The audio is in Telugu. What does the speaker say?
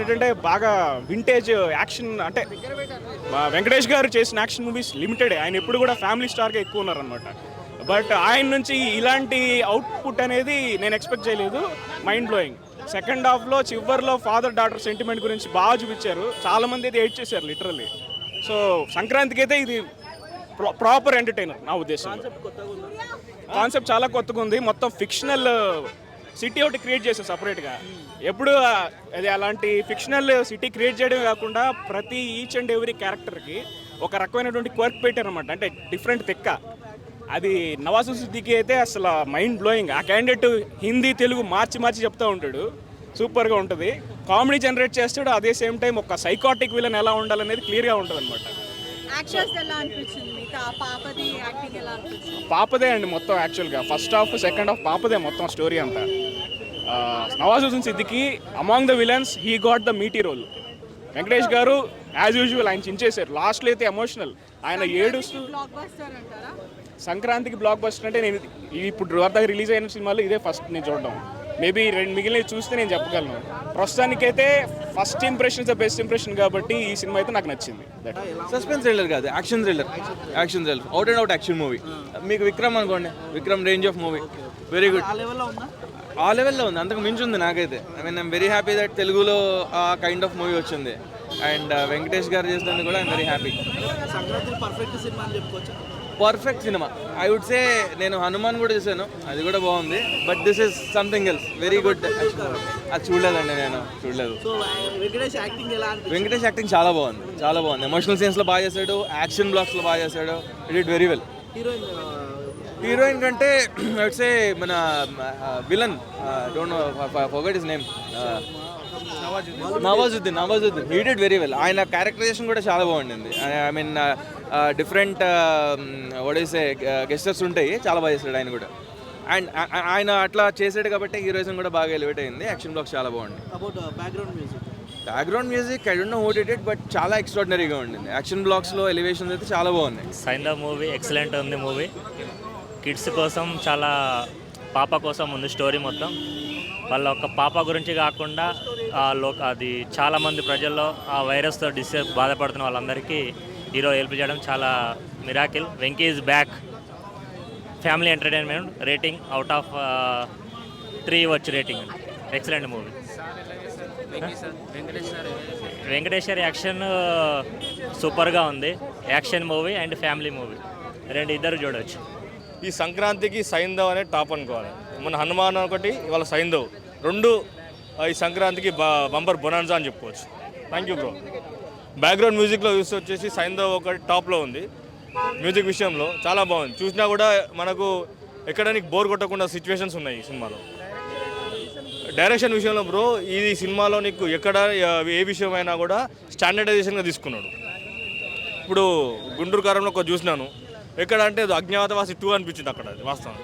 ఏంటంటే బాగా వింటేజ్ యాక్షన్ అంటే వెంకటేష్ గారు చేసిన యాక్షన్ మూవీస్ లిమిటెడ్. ఆయన ఎప్పుడు కూడా ఫ్యామిలీ స్టార్గా ఎక్కువ ఉన్నారనమాట. బట్ ఆయన నుంచి ఇలాంటి అవుట్పుట్ అనేది నేను ఎక్స్పెక్ట్ చేయలేదు. Mind blowing. సెకండ్ హాఫ్లో చివరిలో ఫాదర్ డాటర్ సెంటిమెంట్ గురించి బాగా చూపించారు. చాలామంది అయితే ఎయిట్ చేశారు లిటరల్లీ. సో సంక్రాంతికి అయితే ఇది ప్రాపర్ ఎంటర్టైనర్ నా ఉద్దేశం. కాన్సెప్ట్ చాలా కొత్తగా ఉంది. మొత్తం ఫిక్షనల్ సిటీ ఒకటి క్రియేట్ చేశారు సపరేట్గా. ఎప్పుడు అది అలాంటి ఫిక్షనల్ సిటీ క్రియేట్ చేయడమే కాకుండా ప్రతి ఈచ్ అండ్ ఎవ్రీ క్యారెక్టర్కి ఒక రకమైనటువంటి క్వర్క్ పెట్టారనమాట. అంటే డిఫరెంట్ తెక్క. అది నవాజుద్దీన్ సిద్దికీ అయితే అసలు మైండ్ బ్లోయింగ్. ఆ క్యాండిడేట్ హిందీ తెలుగు మార్చి చెప్తూ ఉంటాడు. సూపర్గా ఉంటుంది. కామెడీ జనరేట్ చేస్తాడు. అదే సేమ్ టైం ఒక సైకాటిక్ విలన్ ఎలా ఉండాలనేది క్లియర్గా ఉంటుంది అనమాట. పాపదే అండి మొత్తం. యాక్చువల్గా ఫస్ట్ హాఫ్ సెకండ్ హాఫ్ పాపదే మొత్తం స్టోరీ అంతా. Nawazuddin Siddiqui among the villains he got the meaty role. Venkatesh garu as usual ఆయన చించేశారు. లాస్ట్లో అయితే ఎమోషనల్. ఆయన ఏడుస్తూ సంక్రాంతికి బ్లాక్ బస్టర్ అంటే నేను ఇప్పుడు వరకు రిలీజ్ అయిన సినిమాలో ఇదే ఫస్ట్ నేను చూడడం. మేబీ మిగిలినవి చూస్తే నేను చెప్పగలను. ప్రస్తుతానికైతే first impression the best impression కాబట్టి ఈ సినిమా అయితే నాకు నచ్చింది. సస్పెన్స్ థ్రిల్లర్ కాదు, action thriller. Out and out action movie. మీకు విక్రమ్ అనుకోండి, Vikram range of movie very good. ఆ లెవెల్లో ఉంది, అంతకు మించి ఉంది నాకైతే. ఐఎమ్ వెరీ హ్యాపీ దట్ తెలుగులో ఆ కైండ్ ఆఫ్ మూవీ వచ్చింది. అండ్ వెంకటేష్ గారు చేసినందుకు కూడా I am very happy. Perfect cinema I would say. నేను హనుమాన్ కూడా చూసాను, అది కూడా బాగుంది. But this is something else, very good. అది చూడలేదండి, నేను చూడలేదు. వెంకటేష్ యాక్టింగ్ చాలా బాగుంది. ఎమోషనల్ సీన్స్లో బాగా చేశాడు, యాక్షన్ బ్లాక్స్లో బాగా చేశాడు. It it very well. Heroine కంటే ఐ వుడ్ సే మన villain, don't know forget his name, Nawazuddin. He did very well. ఆయన క్యారెక్టరైజేషన్ కూడా చాలా బాగుండింది. I mean different what is a gestures ఉంటాయి, చాలా బాగా చేశాడు ఆయన కూడా. అండ్ ఆయన అట్లా చేసాడు కాబట్టి హీరోయిజం కూడా బాగా ఎలివేట్ అయింది. యాక్షన్ బ్లాక్స్ చాలా బాగుంది. Background music I don't know who did it, but చాలా ఎక్స్ట్రాడినరీగా ఉండింది. యాక్షన్ బ్లాక్స్లో ఎలివేషన్స్ అయితే చాలా బాగున్నాయి. సైంధవ్ మూవీ ఎక్సలెంట్ ఉంది. మూవీ కిడ్స్ కోసం, చాలా పాప కోసం ఉంది స్టోరీ మొత్తం. వాళ్ళ ఒక పాప గురించి కాకుండా అది చాలామంది ప్రజల్లో ఆ వైరస్తో బాధపడుతున్న వాళ్ళందరికీ హీరో హెల్ప్ చేయడం చాలా miracle. Venky is back. Family entertainment. Rating out of 3 ఇవ్వచ్చు rating. Excellent movie. Venkateshwar action సూపర్గా ఉంది. Action movie and family movie ఇద్దరు చూడవచ్చు. ఈ సంక్రాంతికి సైంధవ్ అనే టాప్ అనుకోవాలి. మన హనుమాన్ ఒకటి, ఇవాళ సైంధవ్ రెండు ఈ సంక్రాంతికి బంపర్ బొనాన్జా అని చెప్పుకోవచ్చు. Thank you bro. బ్యాక్గ్రౌండ్ మ్యూజిక్లో చూస్తే వచ్చేసి సైంధవ్ ఒకటి టాప్లో ఉంది. మ్యూజిక్ విషయంలో చాలా బాగుంది. చూసినా కూడా మనకు ఎక్కడానికి బోర్ కొట్టకుండా సిచ్యువేషన్స్ ఉన్నాయి ఈ సినిమాలో. డైరెక్షన్ విషయంలో బ్రో, ఈ సినిమాలో నీకు ఎక్కడ ఏ విషయమైనా కూడా స్టాండర్డైజేషన్గా తీసుకున్నాడు. ఇప్పుడు గుంటూరు కారంలో ఒక చూసినాను, ఎక్కడ అంటే అజ్ఞాతవాసి 2 అనిపించింది అక్కడ. అది వాస్తవం.